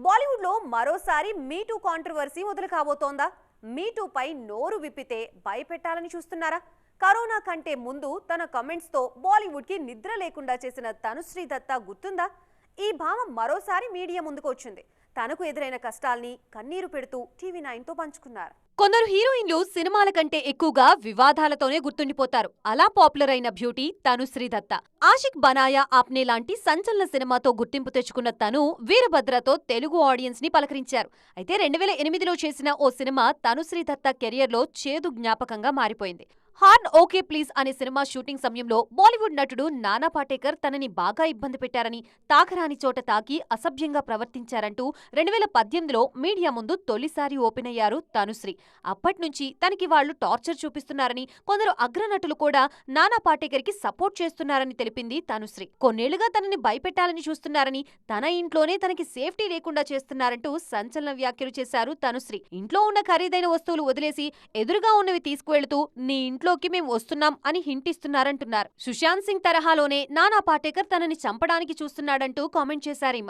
బాలీవుడ్లో మరోసారి మీటూ కాంట్రవర్సీ మొదలు కాబోతోందా? మీటూపై నోరు విప్పితే భయపెట్టాలని చూస్తున్నారా? కరోనా కంటే ముందు తన కమెంట్స్తో బాలీవుడ్కి నిద్ర లేకుండా చేసిన తనుశ్రీ దత్తా గుర్తుందా? ఈ భావం మరోసారి మీడియా ముందుకు వచ్చింది. తనకు ఎదురైన కష్టాల్ని కన్నీరు పెడుతూ టీవీ9తో పంచుకున్నారు. కొందరు హీరోయిన్లు సినిమాల కంటే ఎక్కువగా వివాదాలతోనే గుర్తుండిపోతారు. అలా పాపులర్ అయిన బ్యూటీ తనుశ్రీ దత్తా. ఆషిక్ బనాయా ఆప్నే లాంటి సంచలన సినిమాతో గుర్తింపు తెచ్చుకున్న తను వీరభద్రతో తెలుగు ఆడియన్స్ ని పలకరించారు. అయితే 2008లో చేసిన ఓ సినిమా తనుశ్రీ దత్తా కెరియర్లో చేదు జ్ఞాపకంగా మారిపోయింది. హార్న్ ఓకే ప్లీజ్ అనే సినిమా షూటింగ్ సమయంలో బాలీవుడ్ నటుడు నానా పాటేకర్ తనని బాగా ఇబ్బంది పెట్టారని, తాకరాని చోట తాకి అసభ్యంగా ప్రవర్తించారంటూ 2018లో మీడియా ముందు తొలిసారి ఓపెన్ అయ్యారు తనుశ్రీ. అప్పట్నుంచి తనకి వాళ్లు టార్చర్ చూపిస్తున్నారని, కొందరు అగ్రనటులు కూడా నానా పాటేకర్కి సపోర్ట్ చేస్తున్నారని తెలిపింది తనుశ్రీ. కొన్నేళ్లుగా తనని భయపెట్టాలని చూస్తున్నారని, తన ఇంట్లోనే తనకి సేఫ్టీ లేకుండా చేస్తున్నారంటూ సంచలన వ్యాఖ్యలు చేశారు తనుశ్రీ. ఇంట్లో ఉన్న ఖరీదైన వస్తువులు వదిలేసి ఎదురుగా ఉన్నవి తీసుకువెళుతూ నీ ఇంట్లోకి మేం వస్తున్నాం అని హింట్ ఇస్తున్నారంటున్నారు. సుశాంత్ సింగ్ తరహాలోనే నానా పాటేకర్ తనని చంపడానికి చూస్తున్నాడంటూ కామెంట్ చేశారీమ.